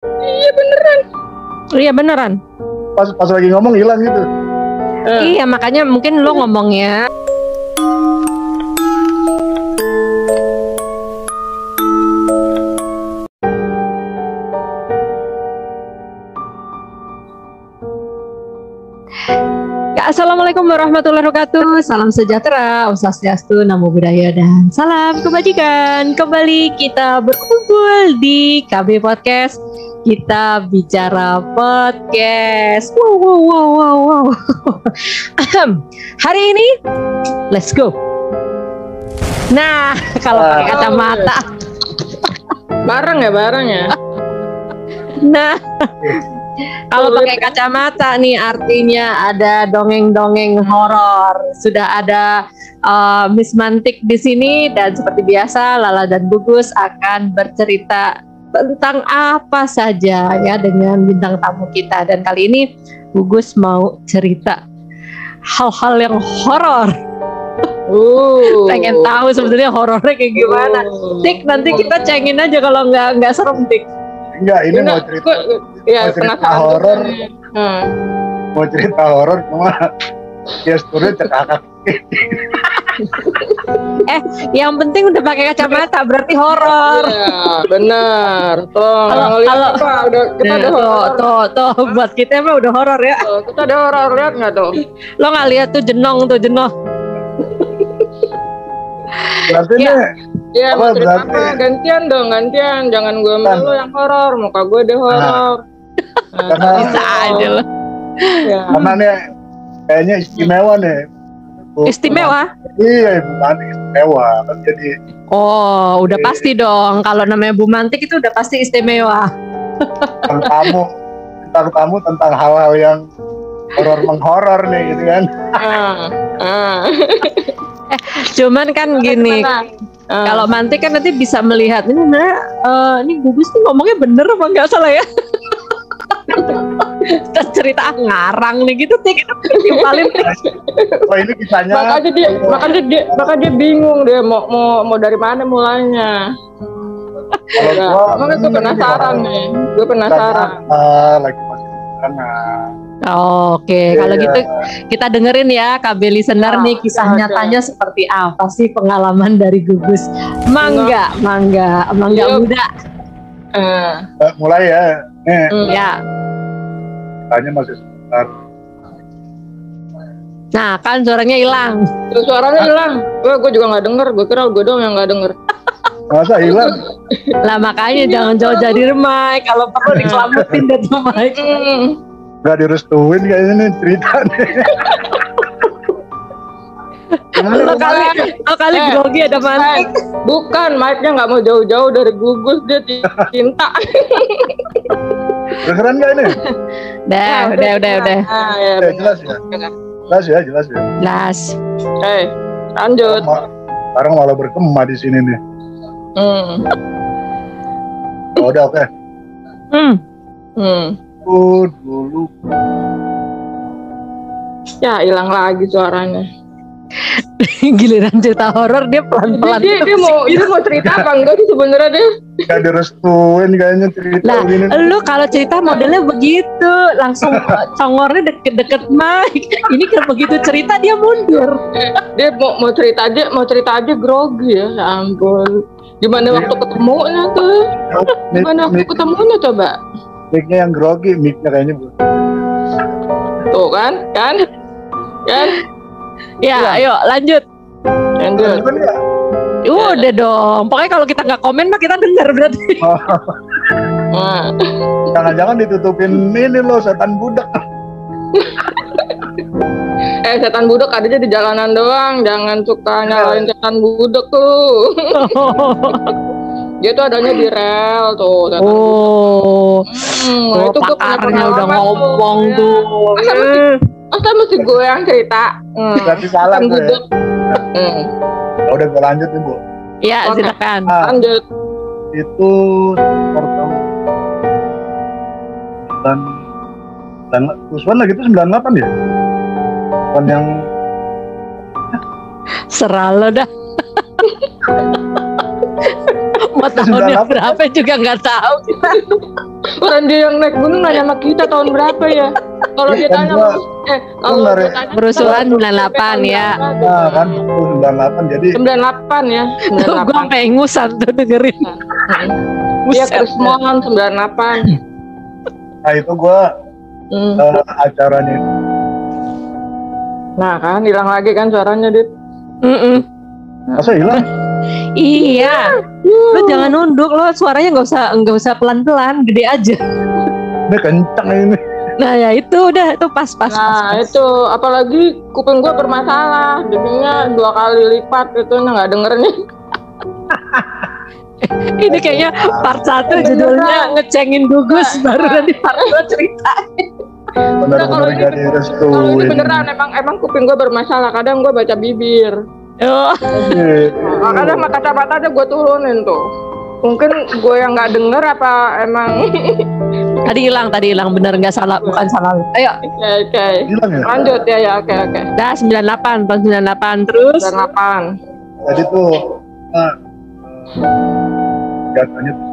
Iya beneran. Iya beneran. Pas lagi ngomong hilang gitu. Iya makanya mungkin lo ngomongnya. Assalamualaikum warahmatullahi wabarakatuh. Salam sejahtera, Om Swastiastu, Namo Buddhaya, dan salam kebajikan. Kembali kita berkumpul di KB Podcast. Kita bicara podcast. Wow. Hari ini, let's go. Nah, kalau pakai kacamata. Bareng ya. Nah. Kalau pakai kacamata nih artinya ada dongeng-dongeng horor. Sudah ada Miss Mantik di sini dan seperti biasa Lala dan Gugus akan bercerita tentang apa saja ya dengan bintang tamu kita. Dan kali ini Gugus mau cerita hal-hal yang horor. Pengen tahu sebenarnya horornya kayak gimana. Tik, nanti kita cengin aja kalau nggak serem, Tik. Enggak, ini mau cerita. Ya, mau cerita horor. Mau cerita horor cuma gesturnya cekakak. Yang penting udah pakai kacamata berarti horor. Iya, benar. Kalau kita udah horor. Tuh, buat kita mah udah horor ya. Kita udah horor, lihat nggak tuh? Lo nggak lihat tuh jenong. Berarti Ya. Iya, mau cerita berarti? apa? Gantian. Jangan gue mulu yang horor, muka gue deh horor. Karena Bisa aja lo. Ya. karena nih kayaknya istimewa nih. Istimewa? Iya, Ibu Mantik istimewa kan jadi. Oh, udah pasti dong. Kalau namanya Bu Mantik itu udah pasti istimewa. tentang tamu tentang hal-hal yang menghoror nih gitu kan. Cuman kan gini, kalau Mantik kan nanti bisa melihat ini sebenarnya ini Gugus tuh ngomongnya bener apa nggak salah ya? Kita cerita ngarang nih gitu, Tik. Timpalin, Tik. Oh, ini kisahnya. Makanya dia bingung dia mau dari mana mulainya. Kalau Gue penasaran nih. Lagi masih di sana. Oke, kalau gitu kita dengerin ya KB listener nih kisah nyatanya seperti apa sih pengalaman dari Gugus. Mangga muda. Mulai ya. Nih, Ya. kisahnya masih sebentar. Nah, kan suaranya hilang. Terus suaranya hilang. Gue juga nggak denger. Gue kira gue doang yang nggak denger. Masa hilang? Lah makanya jangan jauh dari mic. Kalau perlu dikelamutin dari mic. Gak direstuin kayaknya nih cerita nih. Lo kali grogi ada Mantik. Bukan, mic-nya nggak mau jauh-jauh dari Gugus, dia cinta. Keren gak ini? Udah. Ya, Jelas ya. Las. Lanjut. Sekarang malah berkemah di sini nih. Oh, udah oke. Dulu. Ya, hilang lagi suaranya. Giliran cerita horor dia pelan-pelan. Dia mau cerita apa enggak sih sebenarnya dia? Gak direstuin kayaknya cerita Lah, begini. lu kalau cerita modelnya begitu, langsung congornya deket-deket mic. Ini kan begitu cerita dia mundur. Dia mau cerita aja grogi ya ampun. Gimana waktu ketemunya tuh? Gimana waktu ketemunya coba? Mic-nya yang grogi, mic-nya kayaknya bu. Tuh kan? Ya, ayo lanjut. Lanjut. Udah dong. Pokoknya kalau kita nggak komen mah kita dengar berarti. Jangan-jangan ditutupin ini loh setan budak. Setan budak adanya di jalanan doang. Jangan suka nyalain setan budak tuh. Dia tuh adanya di rel tuh. Itu gue pakarnya udah ngomong tuh. Masa mesti gue yang cerita? Berarti salah tuh ya. Udah gue lanjut nih bu. Ya silakan. Lanjut. Itu sekitar tahun Usman lagi itu 98 ya? Bukan yang serah lo dah. Mau tahunnya berapa juga nggak tahu kita. Orang dia yang naik gunung nanya sama kita tahun berapa ya? Kalau dia tanya, kalau dia tanya Berusuhan 98 ya. Nah kan 98 jadi 98 ya. Tuh gue sampai ingusan tuh dengerin. Dia Krismon 98. nah itu gue acaranya. Nah kan hilang lagi kan suaranya Dit. Masa hilang? Iya. Lo jangan nunduk, lo suaranya nggak usah pelan-pelan, gede aja. Ini kencang ini. Nah ya itu udah itu pas. Nah itu apalagi kuping gua bermasalah, jadinya 2 kali lipat itu nggak denger nih. Ini kayaknya part 1 judulnya ngecengin Gugus, baru nanti part 2 ceritain. Benar-benar gak Kalau direstuin. ini beneran emang kuping gua bermasalah, kadang gua baca bibir. Oh. Kadang sama kacamata aja gua turunin tuh. Mungkin gue yang nggak denger apa emang. Tadi hilang bener, nggak salah, bukan salah. Ayo. Oke. Hilang ya? Lanjut ya oke. Dah 98 tahun 98 terus. 98. Jadi tuh jatuhnya tuh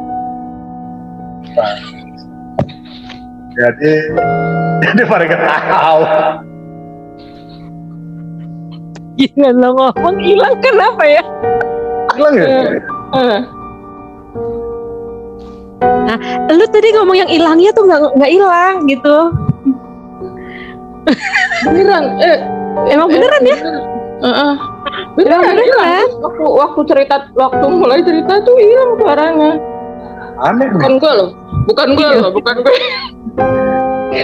jadi mereka tahu. Gila lo ngomong hilang kenapa ya? Hilang ya? Nah, lu tadi ngomong yang hilangnya tuh nggak hilang gitu. Beneran? Emang beneran ya? Beneran. Waktu mulai cerita tuh hilang suaranya. Aneh nih. Bukan gue loh. Bukan gue.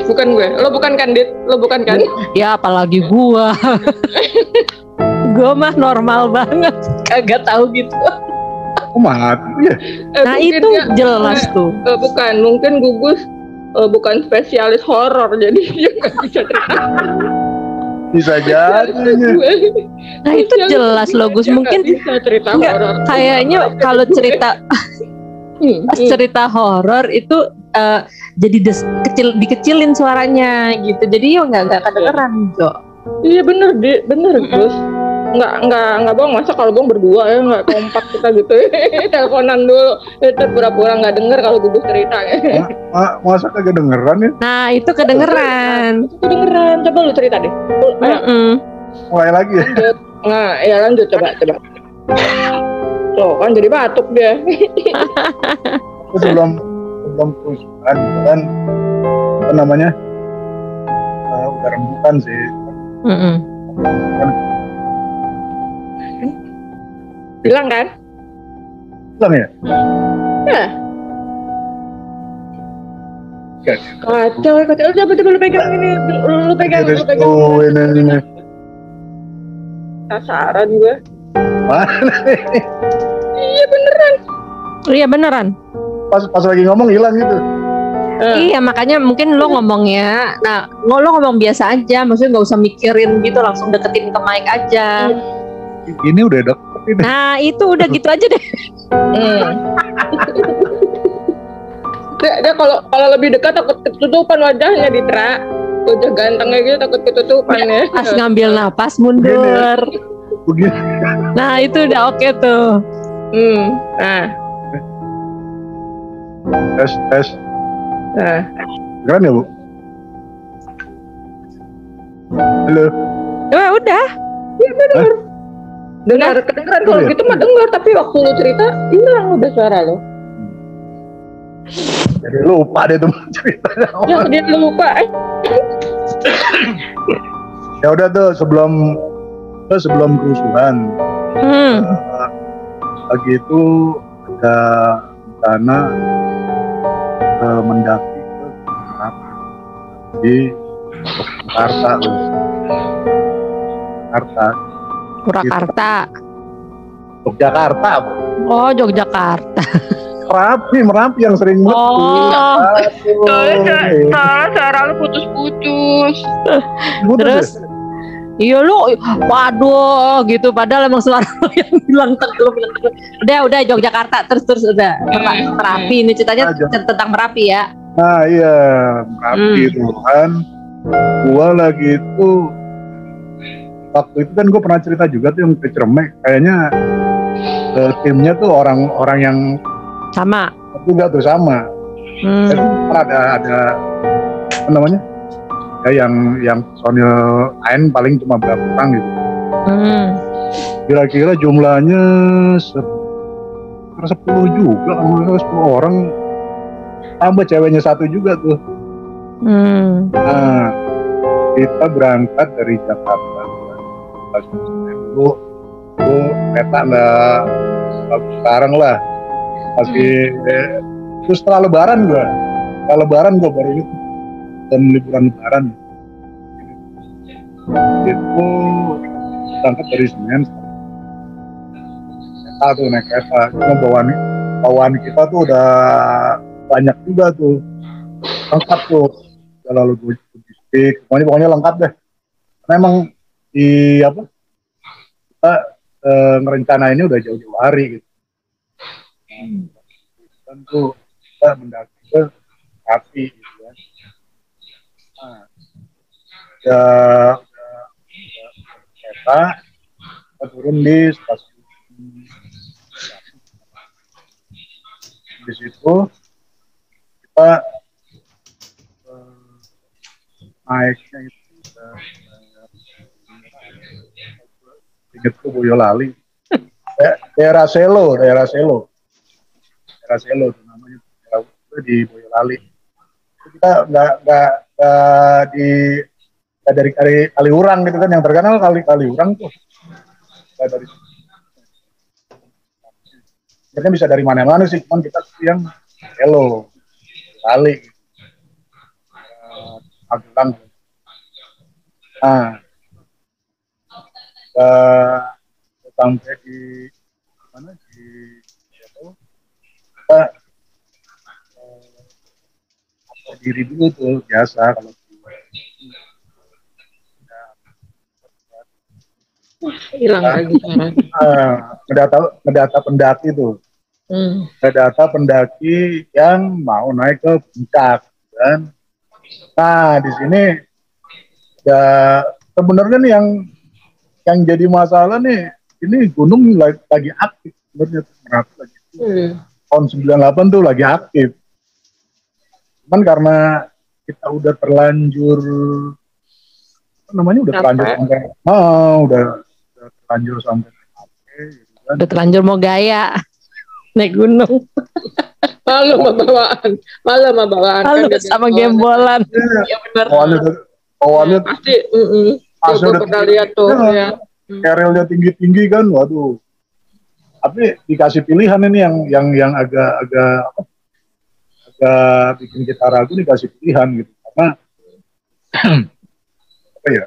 Bukan gue. Lo bukan kan, Dit? Lo bukan kan? Ya apalagi gua. Gua mah normal banget, kagak tahu gitu. Oh mati ya? Nah itu jelas tuh. Bukan, mungkin Gugus bukan spesialis horor, jadi dia nggak bisa cerita. Bisa jadi. Nah itu jelas loh Gus, mungkin bisa cerita horor. kayaknya kalau cerita cerita horor itu jadi dikecilin suaranya gitu, jadi yo nggak kedengeran Jo. Iya bener Gus. Nggak bohong, masa kalau bohong berdua ya nggak kompak kita gitu. Teleponan dulu, itu pura-pura nggak denger kalau Gugus cerita. Masa kagak dengeran ya? Nah itu kedengeran. Coba lu cerita deh. Mulai lagi ya? Lanjut. Nah ya lanjut coba. Loh kan jadi batuk dia. Itu sebelum kerusuhan kan apa namanya udah rembukan sih. Bilang kan? Bilang ya? Ya. Kacau. Coba lu pegang ini. Lu pegang. Ini. Sasaran gue. Mana? Iya beneran. Pas lagi ngomong hilang gitu. Iya makanya mungkin lo ngomongnya, nah lo ngomong biasa aja, maksudnya nggak usah mikirin gitu, langsung deketin ke mic aja. Ini udah deket. Nah itu udah gitu aja deh. Dia kalau lebih dekat takut ketutupan wajahnya Ditra. Wajah gantengnya gitu takut ketutupan ya. Pas ngambil napas mundur. Begini. Nah itu udah oke tuh. Nah. Tes. Nah. Keren ya Bu? Halo. Ya udah. Iya benar. Dengar kedengeran kalau gitu mah dengar, tapi waktu lu cerita hilang udah suara lo. Jadi lupa deh tuh ceritanya. Ya dia lupa. Ya udah tuh sebelum kerusuhan. Pagi itu ada rencana mendaki ke di Purwakarta. Yogyakarta. Oh Yogyakarta. Merapi yang sering Soalnya suara lu putus-putus. Terus iya lu, waduh gitu, padahal emang suara lu yang bilang teglum. Udah Yogyakarta terus udah Merapi, ini ceritanya tentang Merapi ya. Nah iya Merapi itu kan. Gua lagi itu waktu itu kan gue pernah cerita juga tuh yang ke Cermek, kayaknya timnya tuh orang yang sama juga tuh sama. Ada apa namanya ya yang personil lain paling cuma berapa orang gitu. Kira-kira jumlahnya 10 juga, 10 orang, tambah ceweknya satu juga tuh. Nah, kita berangkat dari Jakarta dulu, kereta nggak sekarang lah, masih terus setelah lebaran gue baru itu, dan liburan lebaran itu berangkat dari Senin. Kereta tuh, naik kereta, cuma bawaan kita tuh udah banyak juga tuh, lengkap tuh, udah lalu logistik, pokoknya lengkap deh. Karena emang kita ngerencanainnya udah jauh-jauh hari gitu. Dan tuh kita mendaki ke Kati gitu kan. Nah, udah kereta, kita turun di stasiun. Di situ kita naiknya itu inget ke Boyolali, daerah Selo namanya, di Boyolali. Kita nggak dari Kaliurang gitu kan, yang terkenal Kaliurang tuh. Nggak dari sebenarnya bisa dari mana-mana sih, cuman kita yang Selo, Boyolali, Magelang. Nah, sampai di mana, di kita diri dulu tuh, biasa kalau hilang lagi ngedata pendaki tuh, ngedata pendaki yang mau naik ke puncak kan. Nah, di sini ya sebenarnya nih yang jadi masalah nih, ini gunung lagi aktif sebenarnya, lagi tahun 98 tuh lagi aktif. Cuman karena kita udah terlanjur udah terlanjur sampai gitu kan. Udah terlanjur mau gaya naik gunung. Malu sama bawaan Malu kan, sama gembolan. Iya benar. Awalnya pasti gue pernah lihat tuh ya. Kerelnya tinggi-tinggi kan, waduh. Tapi dikasih pilihan ini yang agak bikin kita ragu, dikasih pilihan gitu, karena apa ya,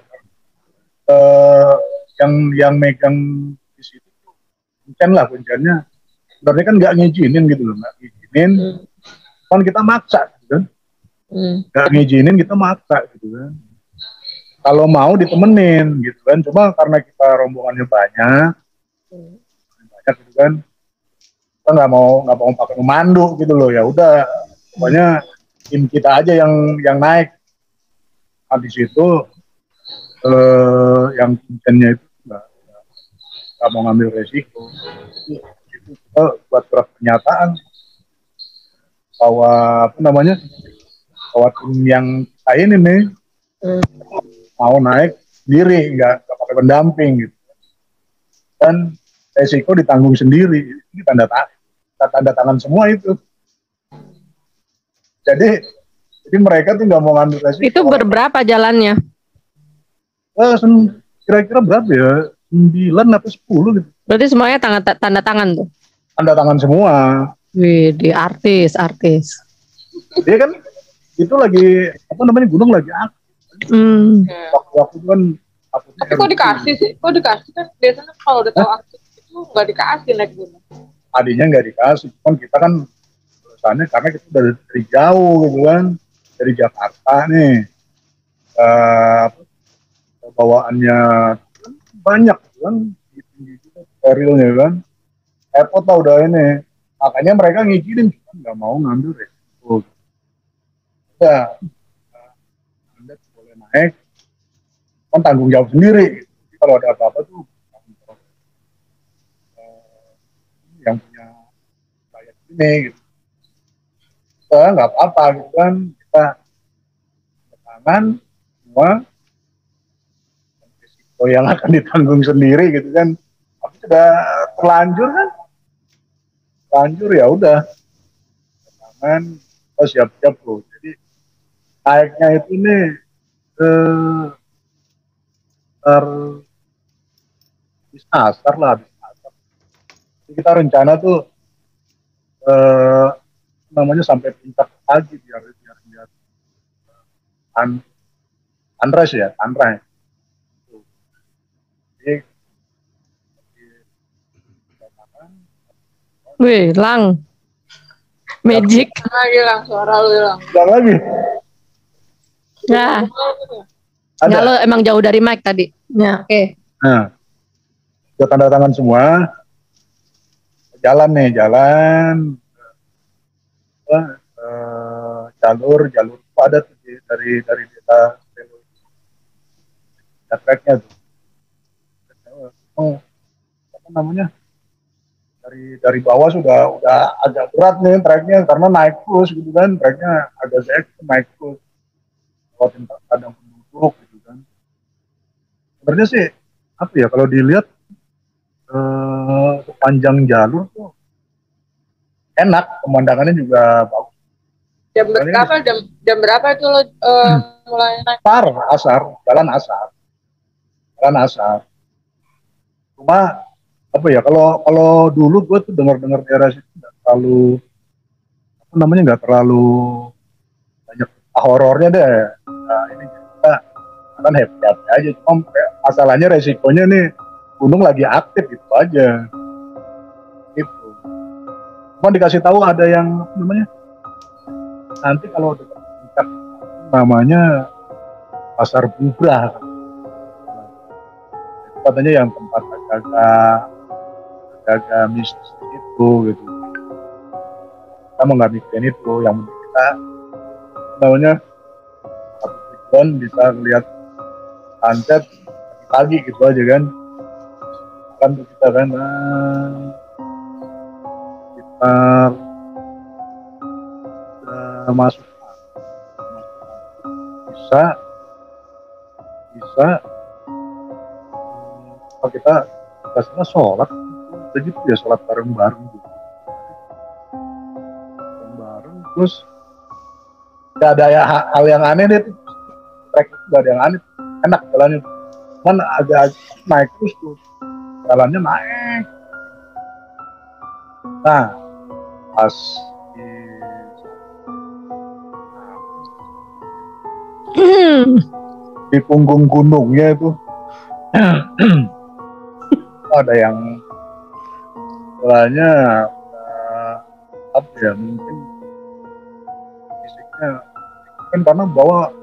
yang megang di situ kuncinya sebenarnya kan nggak ngizinin gitu loh, kan kita maksa gitu kan, nggak ngizinin kita maksa gitu kan, kalau mau ditemenin gitu kan, cuma karena kita rombongannya banyak gitu kan, kita nggak mau pakai pemandu gitu loh, ya udah pokoknya tim kita aja yang naik. Nah, di situ yang kuncinya itu nggak mau ngambil resiko, itu kita buat surat pernyataan bahwa bahwa tim yang kita ini nih mau naik sendiri, nggak pakai pendamping gitu, dan resiko ditanggung sendiri. Ini tanda tangan semua itu. Jadi mereka tuh nggak mau ngambil resiko. Itu berberapa jalannya? Kira-kira berapa ya? 9 atau 10 gitu. Berarti semuanya tanda tangan tuh? Tanda tangan semua. Wih, di artis. Dia kan itu lagi gunung lagi aktif. Waktu itu kan. Tapi kok dikasih sih? Kok dikasih kan? Biasanya kalau udah tahu aktif itu nggak dikasih naik gunung. Tadinya nggak dikasih, kan kita kan alasannya karena kita udah dari jauh gitu kan, dari Jakarta nih, bawaannya banyak kan, sterilnya kan, airport lah udah ini, makanya mereka ngizinin, nggak mau ngambil resiko. Ya, Anda boleh naik, kan tanggung jawab sendiri. Jadi kalau ada apa-apa tuh yang punya kayak ini gitu. nggak apa-apa gitu kan, kita tangan semua risiko yang akan ditanggung sendiri gitu kan. Tapi sudah terlanjur kan, terlanjur ya udah tangan kita siap-siap bro. Jadi naiknya itu nih habis asar lah, habis asar. Jadi kita rencana tuh namanya sampai puncak pagi biar sunrise ya, sunrise. Jadi Wih, Lang. Magic. Lagi lang, suara lu hilang. ulang lagi. Nah, Ada. ya lo emang jauh dari mic tadi. Ya, oke. Nah, udah tanda tangan semua. Jalan nih, jalan. Jalur ada tuh dari desa treknya tuh. Apa namanya? Dari bawah sudah agak berat nih treknya karena naik terus gitu kan, treknya agak naik terus lewatin padang penduduk gitu kan. Sebenarnya sih apa ya, kalau dilihat sepanjang jalur tuh enak, pemandangannya juga bagus. Jam berapa? Jam berapa itu lo mulai naik? Jalan asar. Cuma apa ya, kalau dulu gue tuh dengar daerah situ nggak terlalu banyak horornya deh. Nah, ini kita kan happy aja, cuma masalahnya resikonya nih gunung lagi aktif gitu aja. Gitu. Cuma dikasih tahu ada yang namanya nanti kalau dekat puncak namanya Pasar Bubrah. Itu katanya yang tempat agak mistis itu gitu. Kita mau nggak mikirin itu, yang penting kita namanya satu tujuan bisa lihat sunset pagi gitu aja kan. Kan tuh kita kan kita masuk bisa kalau kita biasanya sholat begitu ya, sholat bareng-bareng gitu. Bareng terus gak ada ya, hal yang aneh deh tuh, trek itu gak ada yang aneh, enak jalannya, cuman agak naik terus tuh, jalannya naik. Nah pas di punggung gunungnya itu ada yang istilahnya apa ya, mungkin fisiknya kan karena bawa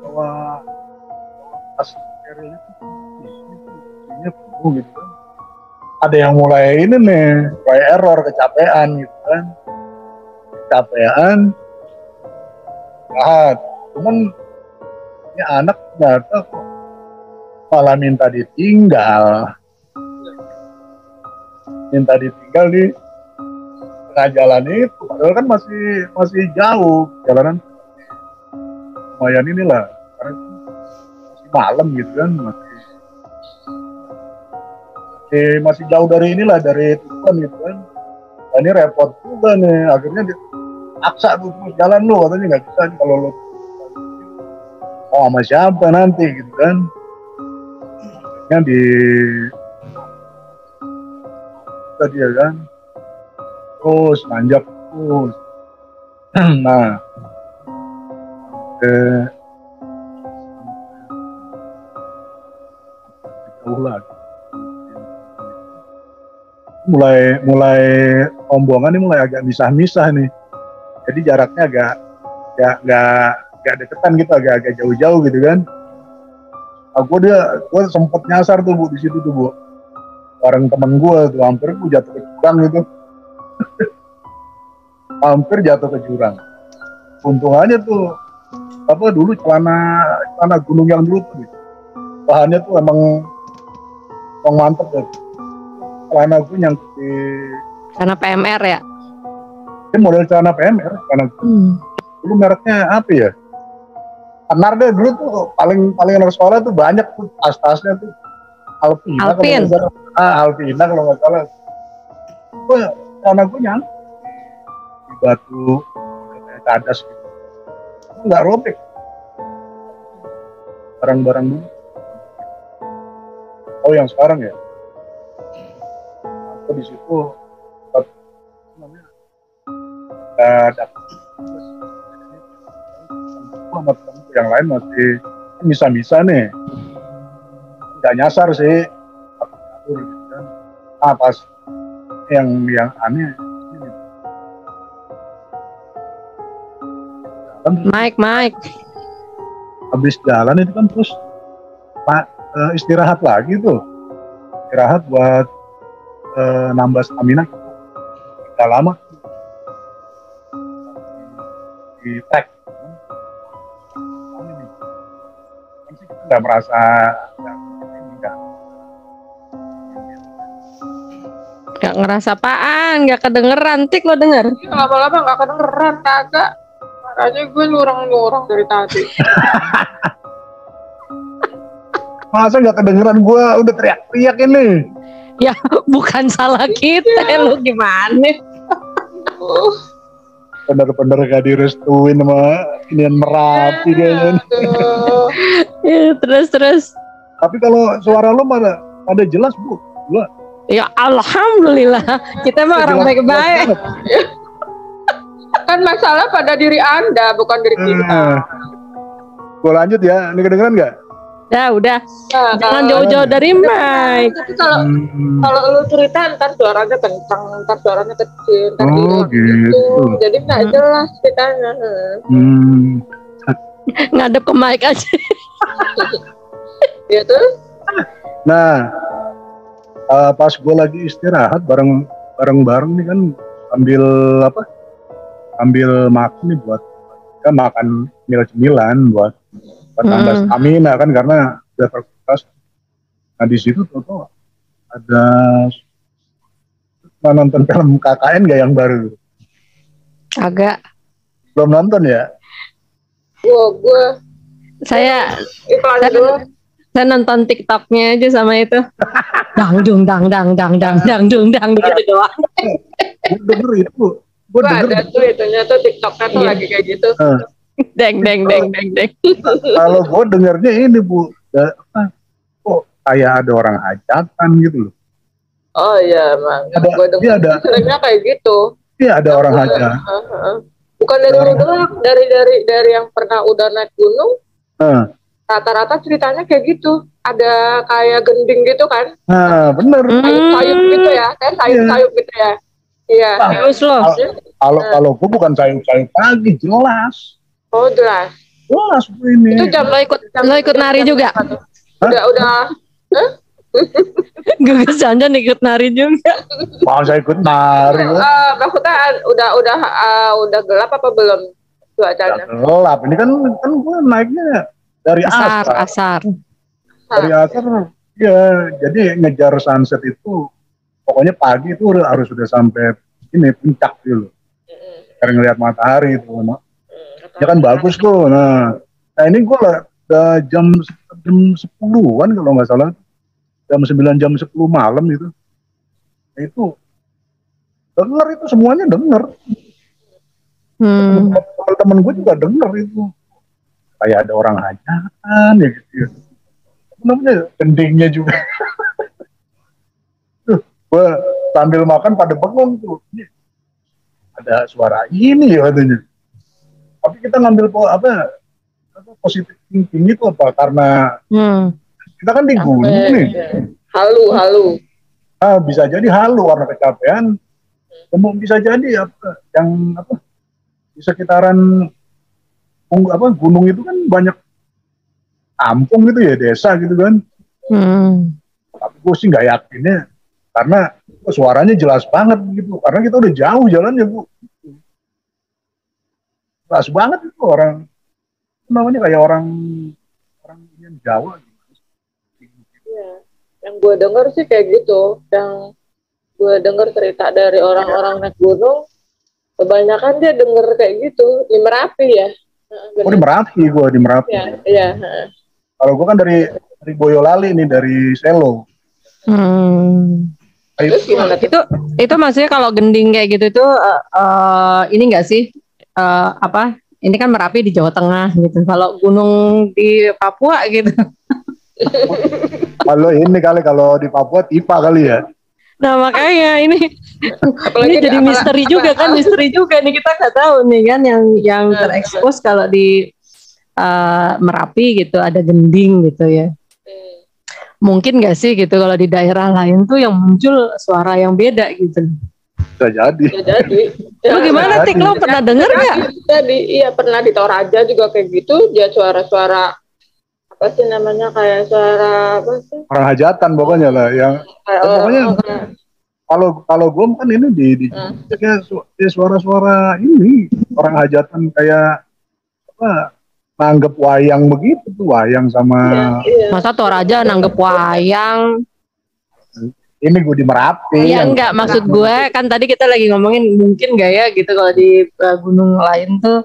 tas carry-nya ini penuh gitu kan. Ada yang mulai ini nih, mulai error, kecapean gitu kan, cuman ini anak ternyata kok malah minta ditinggal di tengah jalan itu, padahal kan masih jauh jalanan, lumayan inilah karena masih malam gitu kan, masih jauh dari inilah, dari tujuan gitu kan. Nah, ini repot juga nih, akhirnya dipaksa tuh terus jalan lo, katanya nggak bisa nih kalau lo sama siapa nanti gitu kan. Akhirnya dia kan terus nanjak terus. Nah jauh lagi, mulai rombongan ini mulai agak misah-misah nih, jadi jaraknya agak deketan gitu, agak jauh-jauh gitu kan. Gue sempet nyasar tuh Bu di situ tuh Bu, bareng temen gue tuh, hampir gue jatuh ke jurang gitu. Hampir jatuh ke jurang. Untung aja tuh dulu celana gunung yang dulu tuh, bahannya tuh emang mantep deh. Celana gue yang Celana PMR ya? Ini model celana PMR, celana dulu mereknya apa ya? Anar deh dulu tuh paling anak sekolah tuh banyak tuh tas-tasnya tuh Alpina kalau nggak salah. Alpina kalau nggak salah. Gue anak gue nyang di batu kayak cadas gitu. Nggak robek. Barang-barang dulu. Oh yang sekarang ya? Aku di situ namanya ada sama temen yang lain masih bisa-bisa nih, nggak nyasar sih, gitu kan. Pas yang aneh, Mike. Habis jalan itu kan terus istirahat lagi tuh, istirahat buat nambah stamina. Udah lama di tag. Nggak merasa nggak ngerasa apaan, nggak kedengeran. Tik lo denger? Lama-lama nggak kedengeran kagak, makanya gue nyurang dari tadi. Masa nggak kedengeran, gue udah teriak-teriak ini. Ya bukan salah kita, lu gimana? Bener-bener gak direstuin sama inian Merapi kayaknya. Ya, terus. Tapi kalau suara lu pada jelas Bu. Gua. Ya alhamdulillah, kita mah orang baik-baik. Kan masalah pada diri Anda, bukan diri kita. Gue lanjut ya, ini kedengeran nggak? Udah. Jangan jauh-jauh dari mic. Tapi kalau lu cerita ntar suaranya kencang, ntar suaranya kecil, ntar gitu. Jadi nggak jelas ceritanya. Ngadep ke mic aja. Ya tuh. Nah, pas gue lagi istirahat bareng nih kan ambil makan nih buat kita makan cemilan buat tambah stamina kan karena udah terkuras. Nah di situ tuh ada nonton film KKN gak yang baru? Agak. Belum nonton ya? Saya nonton TikToknya aja sama itu. dang dung gitu doang. Gue denger itu. Gue ada tuh itunya tuh TikToknya tuh lagi kayak gitu. Deng. Kalau gue dengernya ini Bu, kok kayak ada orang hajatan gitu loh. Oh iya emang. Gue denger seringnya kayak gitu. Iya ada orang hajatan. Bukan dari lu doang, dari yang pernah udah naik gunung. Rata-rata ceritanya kayak gitu. Ada kayak gending gitu kan? Nah bener. Sayup gitu ya, kayak sayup gitu ya. Iya. Bagus loh. Kalau gue bukan sayup lagi, jelas. Oh jelas. Jelas ini. Itu lo ikut nari juga? Udah. Gue kesanjang ikut nari juga. Mau saya ikut nari. Maksudnya udah gelap apa belum cuacanya? Gelap. Ini kan gue naiknya dari asar. Dari asar. Ya, jadi ngejar sunset itu pokoknya pagi itu harus sudah sampai ini puncak dulu. Karena ngelihat matahari itu, ya kan bagus tuh. Nah ini gue udah jam 10-an kalau nggak salah, jam 9 jam 10 malam itu. Nah, itu denger itu semuanya denger. Teman-teman gue juga denger itu. Kayak ada orang hajatan ya gitu. Namanya gendingnya juga. Gue sambil makan pada bengong tuh. Ada suara ini ya katanya. Tapi kita ngambil positif thinking itu apa? Karena kita kan di gunung nih. Halu. Bisa jadi halu karena kecapean. Kemudian bisa jadi di sekitaran gunung itu kan banyak kampung gitu ya, desa gitu kan. Tapi gue sih nggak yakinnya karena suaranya jelas banget gitu. Karena kita udah jauh jalannya Bu. Jelas banget itu orang namanya kayak orang yang Jawa gitu. Iya. Yang gue dengar sih kayak gitu. Yang gue dengar cerita dari orang-orang naik gunung Kebanyakan dia denger kayak gitu di Merapi ya. Oh di Merapi, gue di Merapi. Iya. Kalau gue kan dari Boyolali nih, dari Selo. Terus gimana tuh? Itu maksudnya kalau gending kayak gitu itu ini enggak sih apa? Ini kan Merapi di Jawa Tengah gitu. Kalau gunung di Papua gitu. Kalau di Papua Tipa kali ya. Nah makanya ini jadi misteri juga kan, misteri juga nih, kita nggak tahu nih kan yang terekspos kalau di Merapi gitu ada gending gitu ya. Mungkin nggak sih gitu kalau di daerah lain tuh yang muncul suara yang beda gitu. Bisa jadi. Lo gimana Tik, lo pernah denger nggak? Iya pernah di Toraja juga kayak gitu, dia suara-suara apa sih namanya, kayak suara apa sih? Orang hajatan pokoknya lah, yang pokoknya kalau gue kan ini di kayak suara-suara ini orang hajatan kayak apa, nanggep wayang begitu tuh, wayang sama. Iya. Masa Toraja nanggep wayang? Ini gue di Merapi. Iya enggak, maksud gue kan tadi kita lagi ngomongin mungkin gak ya gitu kalau di gunung lain tuh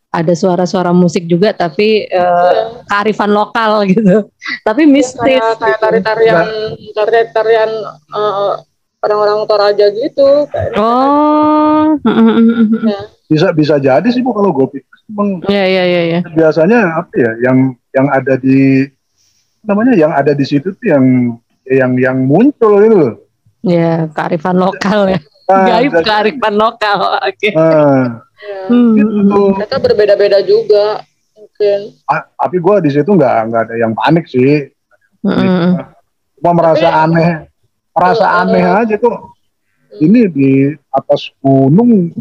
ada suara-suara musik juga tapi kearifan lokal gitu. Tapi mistis. Kayak tarian orang-orang Toraja gitu. Oh. Bisa jadi sih Bu, kalau gue pikir. Iya. Biasanya apa ya yang ada di namanya, yang ada di situ tuh yang muncul gitu loh. Ya, kearifan lokal ya. Gaib kearifan lokal. Oke. Gitu. Mereka berbeda-beda juga mungkin. Tapi gue di situ nggak ada yang panik sih. Cuma merasa aneh aja kok. Ini di atas gunung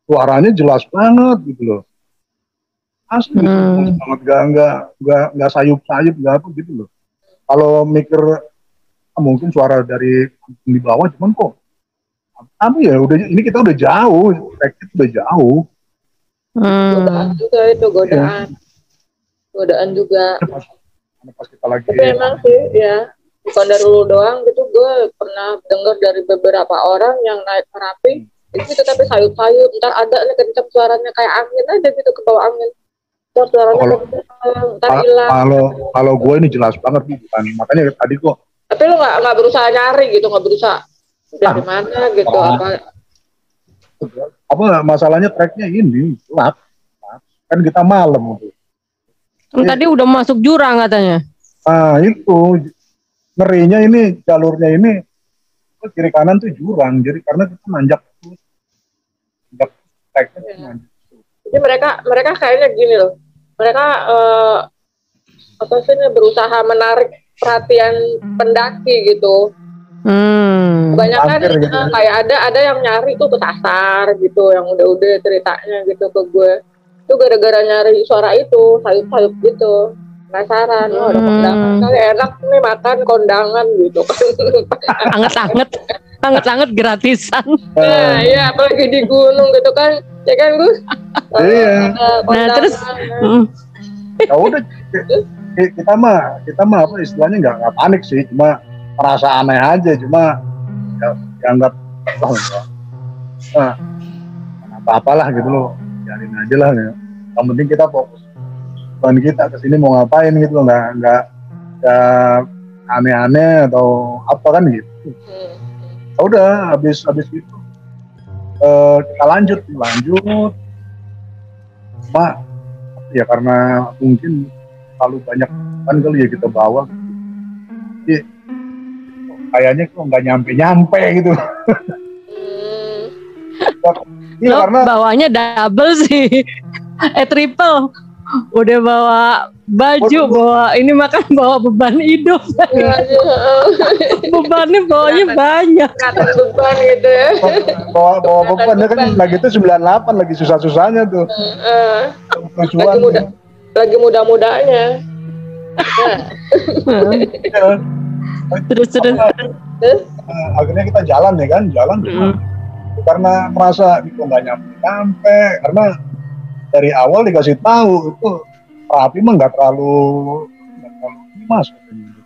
suaranya jelas banget gitu loh. Asli banget, nggak sayup-sayup, nggak apa gitu loh. Kalau mikir mungkin suara dari di bawah, cuman kok apa ya, ini kita udah jauh, tracknya udah jauh. Godaan juga itu, godaan juga. Pas kita lagi. Tapi emang sih ya, bukan dari lu doang gitu, gue pernah dengar dari beberapa orang yang naik Merapi itu tapi sayup-sayup, ntar ada nih kenceng suaranya kayak angin aja gitu, ke bawah angin. Ntar suaranya ntar hilang. Kalau gue ini jelas banget nih, bukan, makanya tadi kok. Tapi lu nggak berusaha nyari gitu, nggak berusaha dari mana gitu apa masalahnya, tracknya ini gelap, kan kita malam gitu. Tadi udah masuk jurang katanya. Itu ngerinya, ini jalurnya ini kiri kanan tuh jurang, jadi karena kita nanjak tracknya. Jadi mereka kayaknya gini loh, mereka apa sih, berusaha menarik perhatian pendaki gitu. Kebanyakan gitu. Kayak ada yang nyari tuh kesasar gitu, yang udah ceritanya gitu ke gue. Itu gara-gara nyari suara itu, sayup-sayup gitu. Penasaran, ada kondangan kali, enak nih makan kondangan gitu kan. Anget-anget gratisan. Nah iya, apalagi di gunung gitu kan, ya kan Gus? Iya. Nah terus ya udah, kita mah apa istilahnya, nggak panik sih, cuma merasa aneh aja, cuma ya nggak apa-apalah gitu loh, biarin aja lah ya. Yang penting kita fokus dan kita kesini mau ngapain gitu loh, nggak aneh-aneh atau apa kan gitu. Ya udah, habis itu kita lanjut cuma ya karena mungkin terlalu banyak kan kali ya kita bawa, jadi kayaknya kok nggak nyampe gitu. Iya, karena bawanya double sih, triple. Udah bawa baju, bawa ini, makan, bawa beban hidup. Bebannya bawanya banyak. Beban gitu ya. Bawa beban kan lagi itu 98, lagi susah-susahnya tuh. Lagi muda-mudanya. Terus. Akhirnya kita jalan karena merasa itu nggak nyampe, karena dari awal dikasih tahu itu Merapi mah nggak terlalu mas katanya.